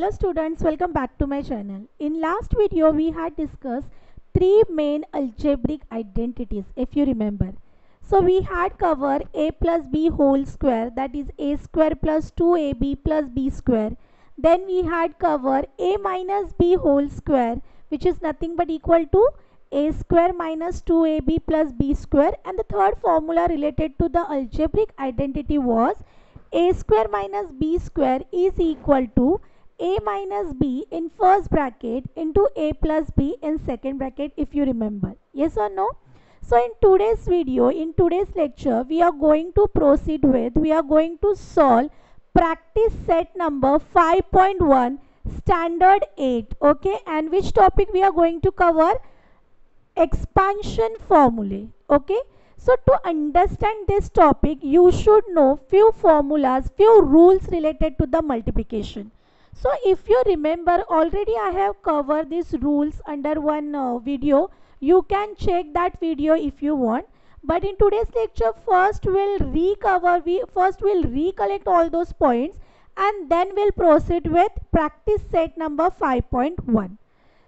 Dear students, welcome back to my channel. In last video we had discussed three main algebraic identities, if you remember. So we had covered a plus b whole square, that is a square plus 2ab plus b square. Then we had covered a minus b whole square, which is nothing but equal to a square minus 2ab plus b square. And the third formula related to the algebraic identity was a square minus b square is equal to a minus b in first bracket into a plus b in second bracket, if you remember. Yes or no? So in today's video, in today's lecture, we are going to solve practice set number 5.1 standard 8. Okay, and which topic we are going to cover? Expansion formulae. Okay, so to understand this topic, you should know few formulas, few rules related to the multiplication. So if you remember, already I have covered these rules under one video. You can check that video if you want. But in today's lecture, first we'll recollect all those points and then we'll proceed with practice set number 5.1.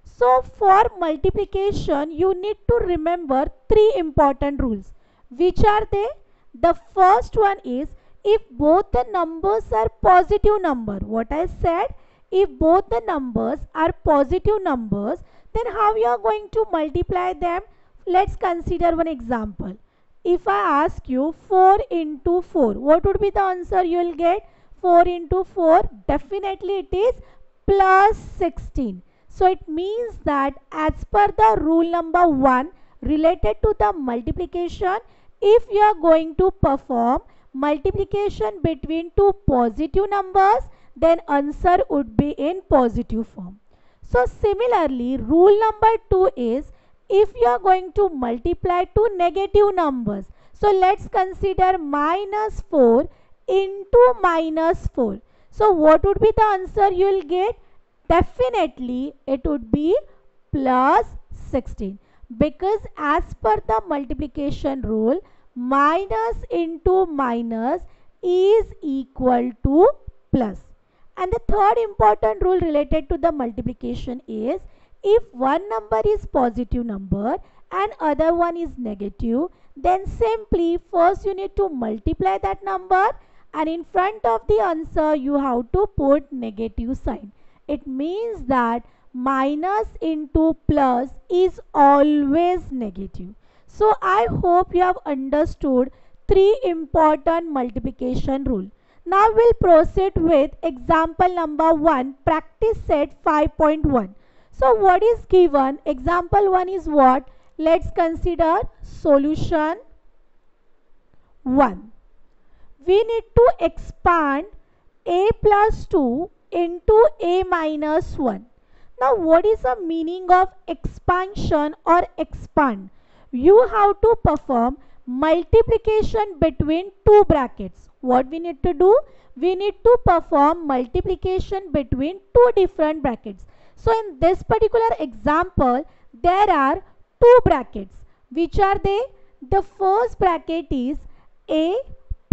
So for multiplication, you need to remember three important rules. Which are they? The first one is, if both the numbers are positive number. What I said, if both the numbers are positive numbers, then how you are going to multiply them? Let's consider one example. If I ask you 4 into 4, what would be the answer you will get? 4 into 4, definitely it is plus 16. So it means that as per the rule number 1 related to the multiplication, if you are going to perform multiplication between two positive numbers, then answer would be in positive form. So similarly, rule number 2 is, if you are going to multiply two negative numbers. So let's consider minus 4 into minus 4. So what would be the answer you will get? Definitely it would be plus 16, because as per the multiplication rule, minus into minus is equal to plus. And the third important rule related to the multiplication is, if one number is positive number and other one is negative, then simply first you need to multiply that number and in front of the answer you have to put negative sign. It means that minus into plus is always negative. So I hope you have understood three important multiplication rules. Now we'll proceed with example number 1, practice set 5.1. So what is given? Example 1 is what? Let's consider solution 1. We need to expand a plus 2 into a minus 1. Now what is the meaning of expansion or expand? You have to perform multiplication between two brackets. What we need to do? We need to perform multiplication between two different brackets. So in this particular example, there are two brackets. Which are they? The first bracket is a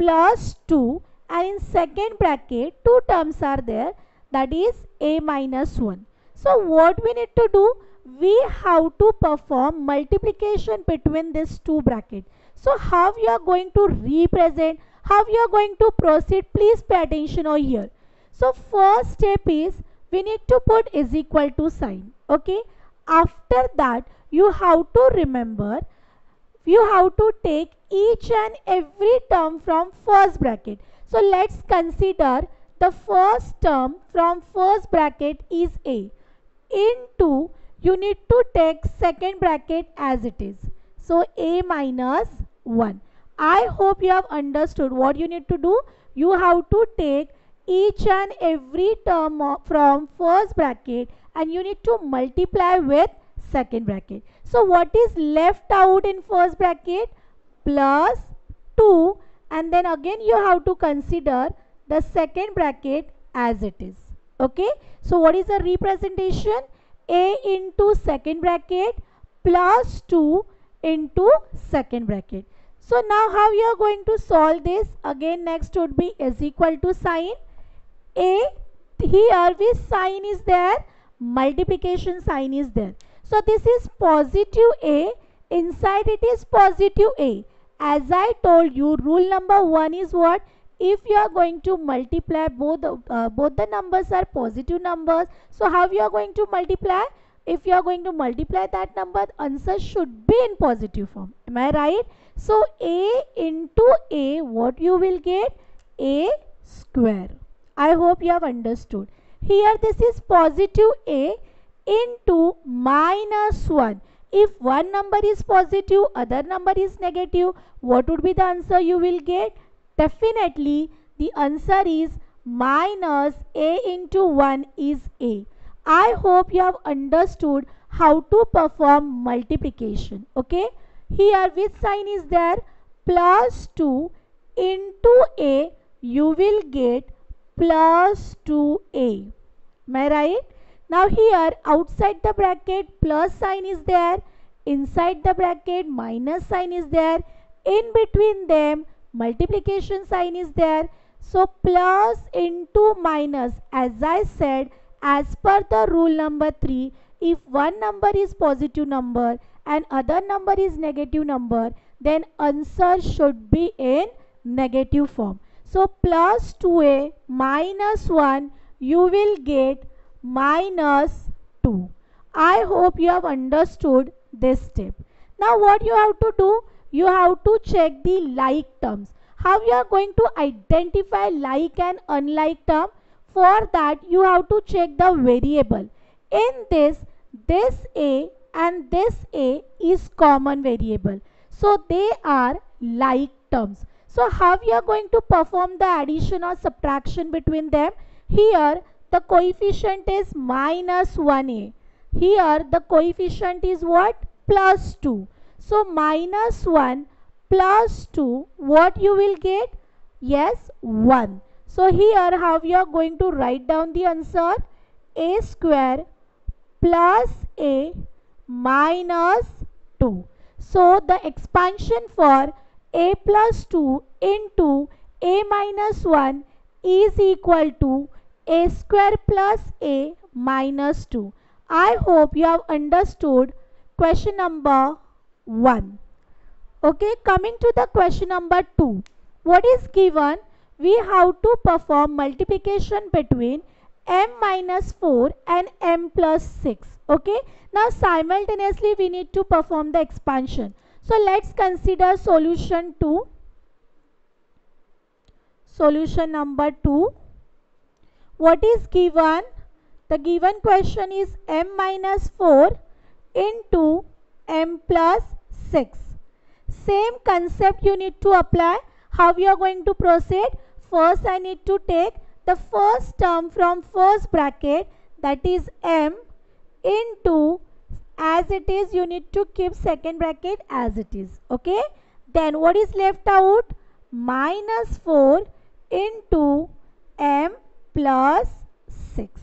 plus 2 and in second bracket two terms are there, that is a minus 1. So what we need to do? We have to perform multiplication between these two brackets. So how you are going to represent, how you are going to proceed, please pay attention over here. So first step is, we need to put is equal to sign. Okay. After that, you have to remember, you have to take each and every term from first bracket. So let's consider the first term from first bracket is a. Into, you need to take second bracket as it is. So a minus 1. I hope you have understood what you need to do. You have to take each and every term from first bracket and you need to multiply with second bracket. So what is left out in first bracket? Plus 2, and then again you have to consider the second bracket as it is. Okay. So what is the representation? A into second bracket plus 2 into second bracket. So now how you are going to solve this? Again next would be is equal to sign. A here which sign is there? Multiplication sign is there. So this is positive A. Inside it is positive A. As I told you, rule number 1 is what? If you are going to multiply both the numbers are positive numbers, so how you are going to multiply? If you are going to multiply that number, answer should be in positive form. Am I right? So A into A, what you will get? A square. I hope you have understood. Here this is positive A into minus 1. If one number is positive, other number is negative, what would be the answer you will get? Definitely the answer is minus A into 1 is A. I hope you have understood how to perform multiplication. Okay. Here which sign is there? Plus 2 into A, you will get plus 2A. Am I right? Now here outside the bracket plus sign is there. Inside the bracket minus sign is there. In between them multiplication sign is there. So plus into minus, as I said, as per the rule number 3, if one number is positive number and other number is negative number, then answer should be in negative form. So plus 2A minus 1, you will get minus 2. I hope you have understood this step. Now what you have to do? You have to check the like terms. How you are going to identify like and unlike term? For that you have to check the variable. In this A and this A is common variable. So they are like terms. So how you are going to perform the addition or subtraction between them? Here the coefficient is minus 1A. Here the coefficient is what? Plus 2. So minus 1 plus 2, what you will get? Yes, 1. So here how you are going to write down the answer? A square plus A minus 2. So the expansion for A plus 2 into A minus 1 is equal to A square plus A minus 2. I hope you have understood question number 1. Okay, coming to the question number 2. What is given? We have to perform multiplication between m minus 4 and m plus 6. Okay, now simultaneously we need to perform the expansion. So let's consider solution 2. Solution number 2. What is given? The given question is m minus 4 into m plus 6. Same concept you need to apply. How we are going to proceed? First I need to take the first term from first bracket, that is m, into, as it is you need to keep second bracket as it is. Okay. Then what is left out? Minus 4 into m plus 6.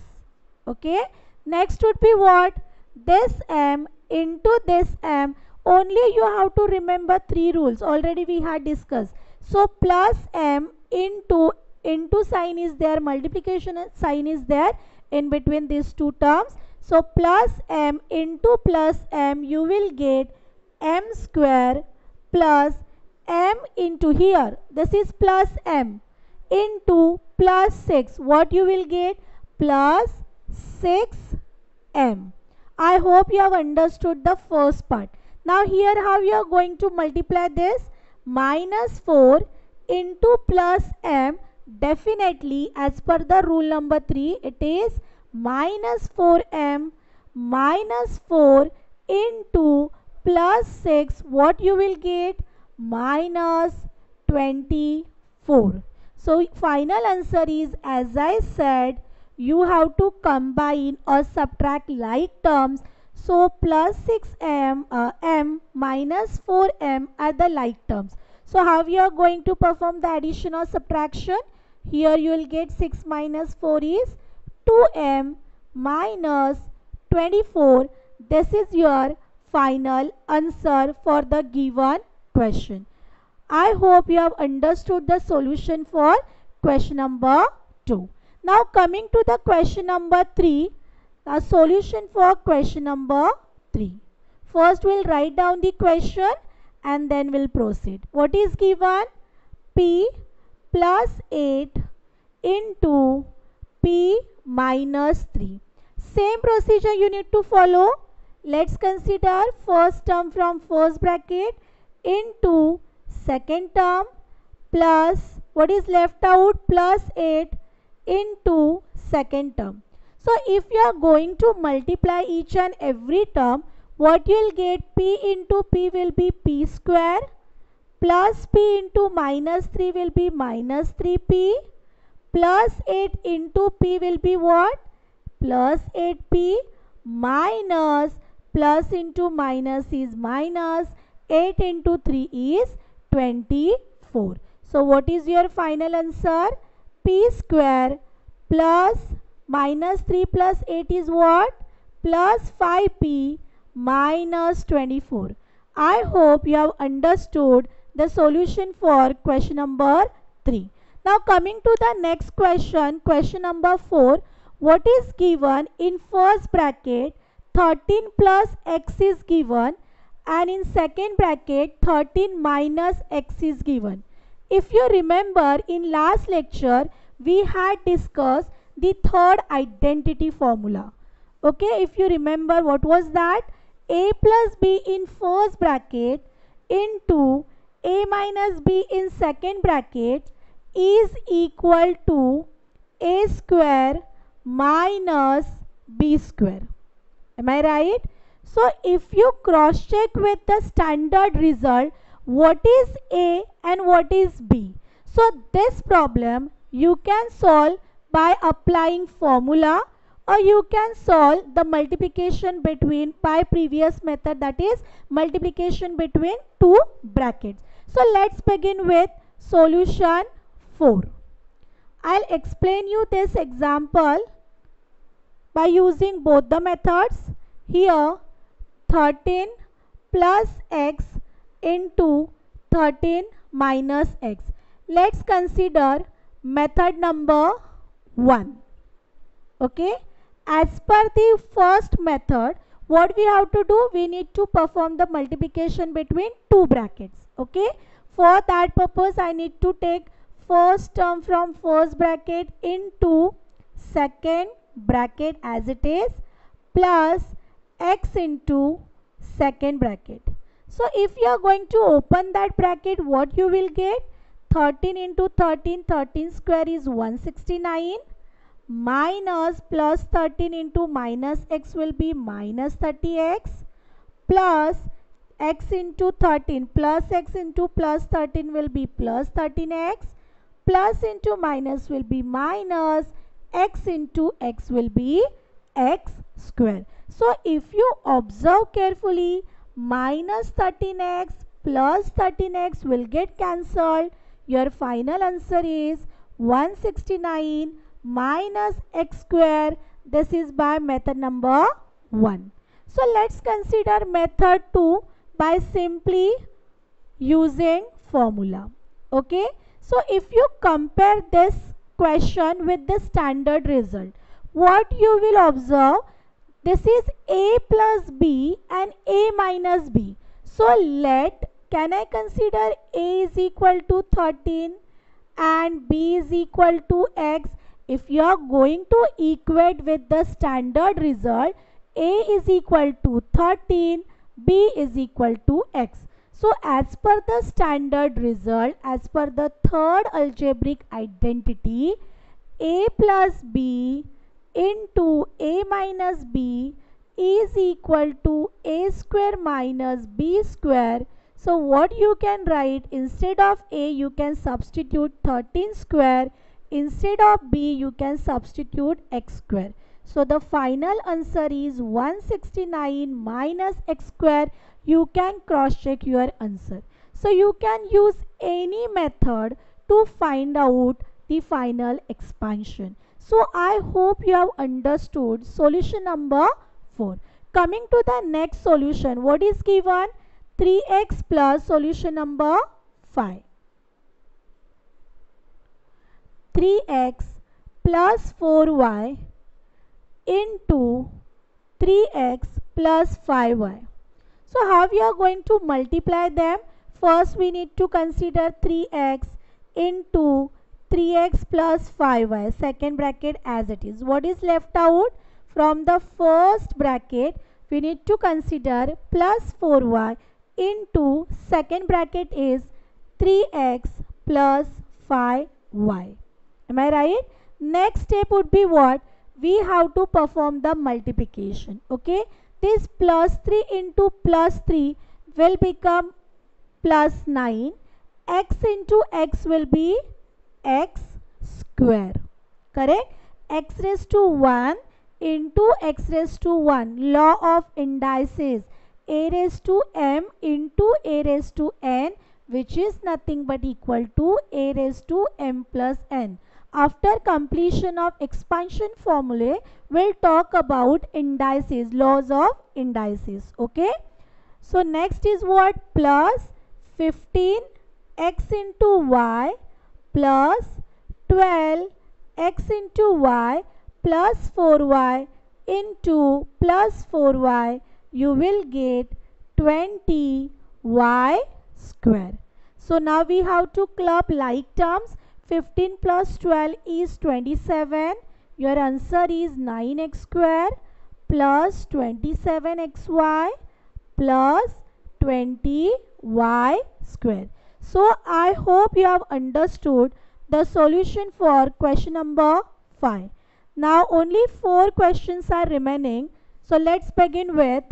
Okay. Next would be what? This m into this m. Only you have to remember 3 rules. Already we had discussed. So plus m into sign is there, multiplication sign is there in between these two terms. So plus m into plus m, you will get m square plus m into, here this is plus m, into plus 6. What you will get? Plus 6m. I hope you have understood the first part. Now here how you are going to multiply this? Minus 4 into plus m, definitely as per the rule number 3, it is minus 4m minus 4 into plus 6. What you will get? Minus 24. So final answer is, as I said, you have to combine or subtract like terms. So plus 6m m minus 4m are the like terms. So how you are going to perform the addition or subtraction? Here you will get 6 minus 4 is 2m minus 24. This is your final answer for the given question. I hope you have understood the solution for question number 2. Now coming to the question number 3, the solution for question number 3. First we'll write down the question and then we'll proceed. What is given? P plus 8 into P minus 3. Same procedure you need to follow. Let's consider first term from first bracket into second term plus what is left out, plus 8 into second term. So if you are going to multiply each and every term, what you will get? P into P will be P square, plus P into minus 3 will be minus 3P, plus 8 into P will be what? Plus 8P, minus plus into minus is minus, 8 into 3 is 24. So what is your final answer? P square plus minus 3 plus 8 is what? Plus 5P minus 24. I hope you have understood the solution for question number 3. Now coming to the next question, question number 4. What is given in first bracket? 13 plus x is given, and in second bracket 13 minus x is given. If you remember, in last lecture we had discussed the third identity formula. Okay, if you remember, what was that? A plus b in first bracket into a minus b in second bracket is equal to a square minus b square. Am I right? So if you cross check with the standard result, what is A and what is B? So this problem you can solve by applying formula, or you can solve the multiplication between by previous method, that is multiplication between two brackets. So let's begin with solution 4. I'll explain you this example by using both the methods. Here 13 plus x into 13 minus x. Let's consider method number 1. Okay, as per the first method, what we have to do? We need to perform the multiplication between two brackets. Okay, for that purpose I need to take first term from first bracket into second bracket as it is, plus x into second bracket. So if you are going to open that bracket, what you will get? 13 into 13, 13 square is 169, minus plus 13 into minus x will be minus 30x, plus x into 13 plus x into plus 13 will be plus 13x, plus into minus will be minus, x into x will be x square. So if you observe carefully, minus 13x plus 13x will get cancelled. Your final answer is 169 minus x square. This is by method number 1. So let's consider method 2 by simply using formula. Okay, so if you compare this question with the standard result, what you will observe? This is a plus b and a minus b. So can I consider a is equal to 13 and b is equal to x? If you are going to equate with the standard result, a is equal to 13, b is equal to x. So as per the standard result, as per the third algebraic identity, a plus b into a minus b is equal to a square minus b square. So what you can write? Instead of a you can substitute 13 square, instead of b you can substitute x square. So the final answer is 169 minus x square. You can cross check your answer. So you can use any method to find out the final expansion. So I hope you have understood solution number 4. Coming to the next solution, what is given? 3x plus solution number 5. 3x plus 4y into 3x plus 5y. So how we are going to multiply them? First we need to consider 3x into 3x plus 5y, second bracket as it is. What is left out? From the first bracket we need to consider plus 4y into second bracket is 3x plus 5y. Am I right? Next step would be what? We have to perform the multiplication. Okay, this plus 3 into plus 3 will become plus 9. X into x will be x square. Correct? X raised to 1 into x raised to 1. Law of indices. A raised to m into a raised to n, which is nothing but equal to a raised to m plus n. After completion of expansion formulae, we'll talk about indices, laws of indices. Okay. So next is what? Plus 15 x into y plus 12 x into y plus 4y into plus 4y. You will get 20 y square. So now we have to club like terms. 15 plus 12 is 27. Your answer is 9x square plus 27xy plus 20y square. So I hope you have understood the solution for question number 5. Now only 4 questions are remaining. So let's begin with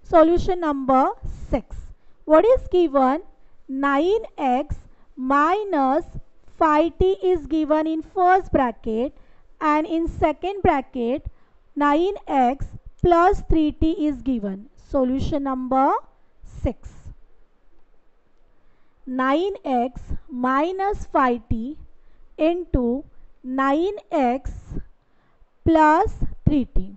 solution number 6. What is given? 9x minus 5t is given in first bracket, and in second bracket 9x plus 3t is given. Solution number 6. 9x minus 5t into 9x plus 3t.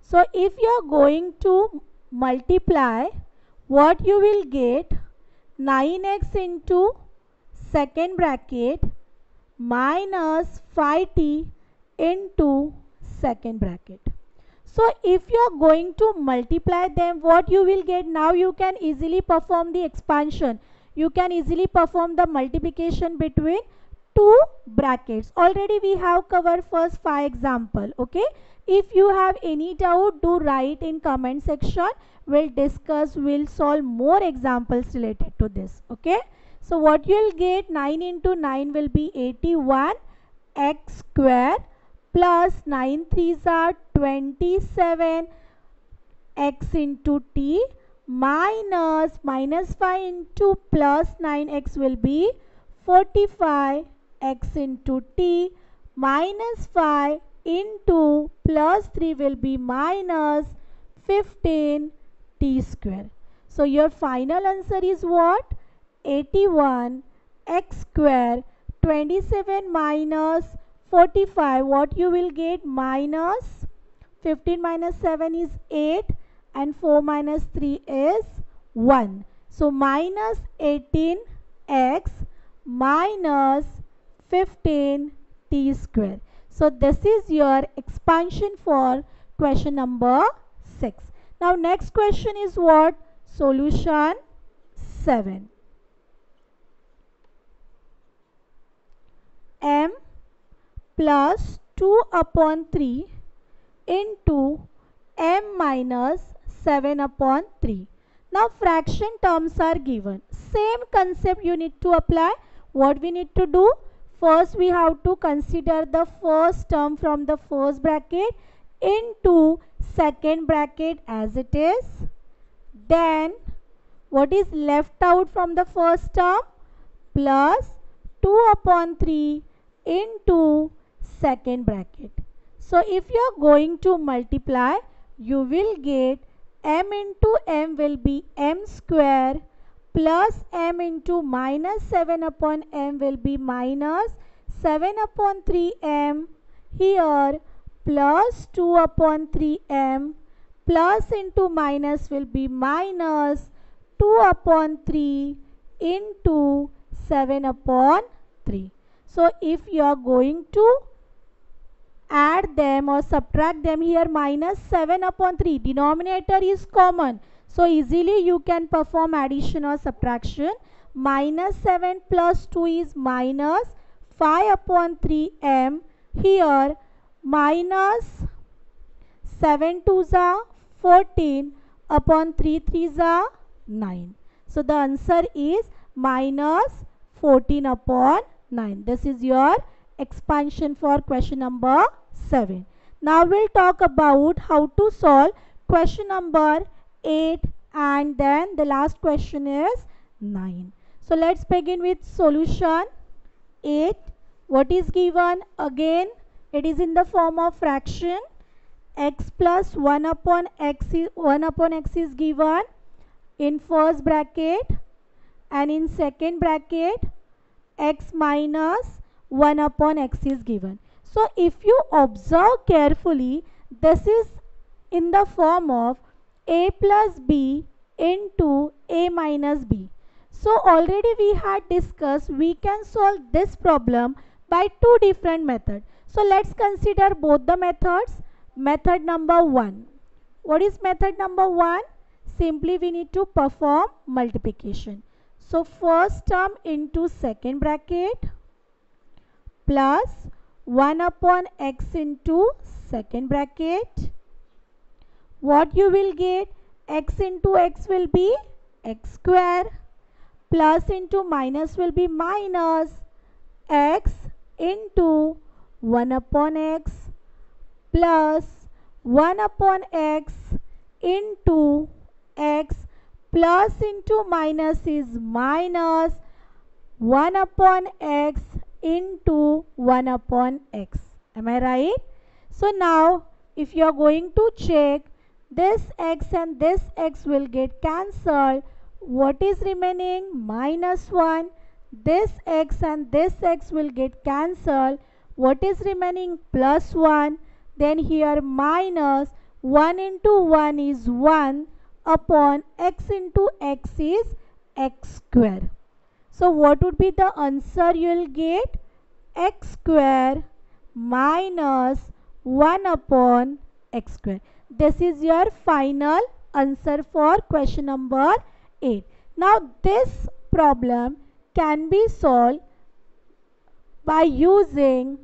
So if you are going to multiply, what you will get? 9x into second bracket minus 5t into second bracket. So if you are going to multiply them, what you will get? Now you can easily perform the expansion. You can easily perform the multiplication between two brackets. Already we have covered first 5 example. Okay. If you have any doubt, do write in comment section. We'll discuss, we'll solve more examples related to this. Okay. So what you will get? 9 into 9 will be 81 x square plus 9 3s are 27 x into t minus 5 into plus 9x will be 45 x into t minus 5 into plus 3 will be minus 15 t square. So your final answer is what? 81 x square 27 minus 45. What you will get? Minus 15 minus 7 is 8 and 4 minus 3 is 1. So minus 18x minus 15 t square. So this is your expansion for question number 6. Now next question is what? Solution 7. M plus 2 upon 3 into m minus 7 upon 3. Now fraction terms are given. Same concept you need to apply. What we need to do? First we have to consider the first term from the first bracket into second bracket as it is. Then what is left out from the first term? Plus 2 upon 3 into second bracket. So if you are going to multiply, you will get m into m will be m square plus m into minus 7 upon m will be minus 7 upon 3m here plus 2 upon 3m plus into minus will be minus 2 upon 3 into 7 upon 3. So if you are going to add them or subtract them, here minus 7 upon 3, denominator is common, so easily you can perform addition or subtraction. Minus 7 plus 2 is minus 5 upon 3m. Here minus 7 2s are 14 upon 3 3s are 9. So the answer is minus 14 upon 9. This is your expansion for question number 7. Now we'll talk about how to solve question number 8, and then the last question is 9. So let's begin with solution 8. What is given? Again, it is in the form of fraction. X plus 1 upon x is given in first bracket, and in second bracket x minus 1 upon x is given. So if you observe carefully, this is in the form of a plus b into a minus b. So already we had discussed we can solve this problem by two different methods. So let's consider both the methods. Method number 1. What is method number 1? Simply we need to perform multiplication. So first term into second bracket plus 1 upon x into second bracket. What you will get? X into x will be x square, plus into minus will be minus x into 1 upon x plus 1 upon x into x, plus into minus is minus 1 upon x into 1 upon x. Am I right? So now if you are going to check, this x and this x will get cancelled. What is remaining? Minus 1. This x and this x will get cancelled. What is remaining? Plus 1. Then here minus 1 into 1 is 1 upon x into x is x square. So what would be the answer you will get? X square minus 1 upon x square. This is your final answer for question number 8. Now this problem can be solved by using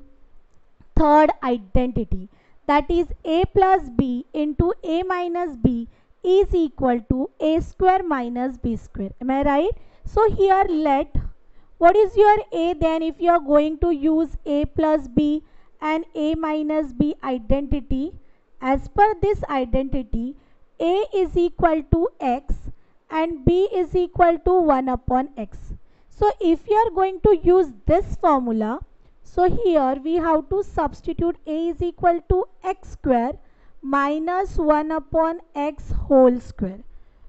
third identity, that is a plus b into a minus b is equal to a square minus b square. Am I right? So here let, what is your a then? If you are going to use a plus b and a minus b identity, as per this identity, a is equal to x and b is equal to 1 upon x. So if you are going to use this formula, so here we have to substitute a is equal to x square minus 1 upon x whole square.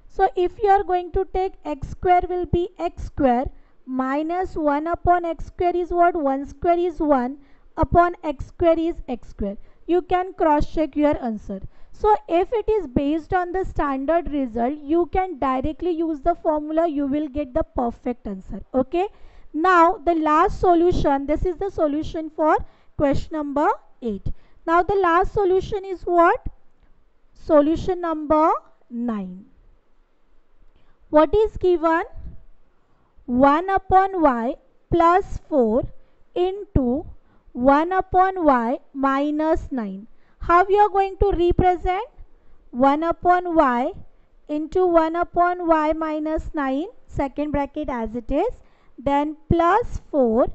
So if you are going to take x square will be x square minus 1 upon x square is what? 1 square is 1 upon x square is x square. You can cross check your answer. So if it is based on the standard result, you can directly use the formula, you will get the perfect answer. Okay. Now the last solution, this is the solution for question number 8. Now the last solution is what? Solution number 9. What is given? 1 upon y plus 4 into 1 upon y minus 9. How you are going to represent? 1 upon y into 1 upon y minus 9, second bracket as it is, then plus 4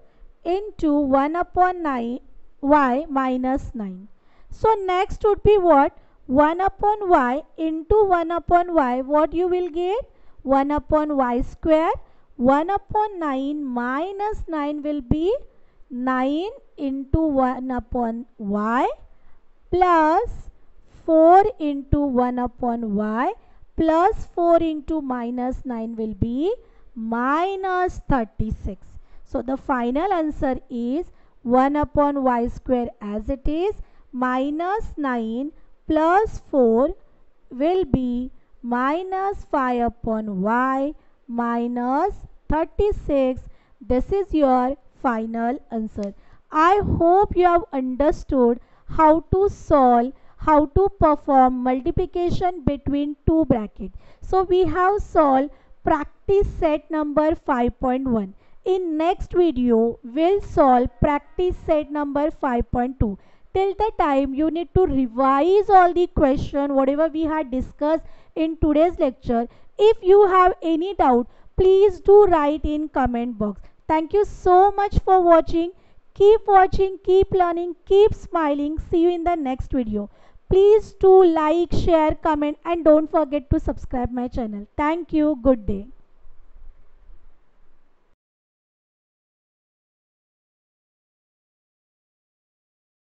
into 1 upon 9 y minus 9. So next would be what? 1 upon y into 1 upon y. What you will get? 1 upon y square. 1 upon 9 minus 9 will be 9 into 1 upon y plus 4 into 1 upon y plus 4 into minus 9 will be minus 36. So the final answer is 1 upon y square as it is minus 9 plus 4 will be minus 5 upon y minus 36. This is your final answer. I hope you have understood how to solve, how to perform multiplication between two brackets. So we have solved practice set number 5.1. In next video, we'll solve practice set number 5.2. Till the time you need to revise all the question whatever we had discussed in today's lecture. If you have any doubt, please do write in comment box. Thank you so much for watching. Keep watching, keep learning, keep smiling. See you in the next video. Please do like, share, comment and don't forget to subscribe my channel. Thank you. Good day.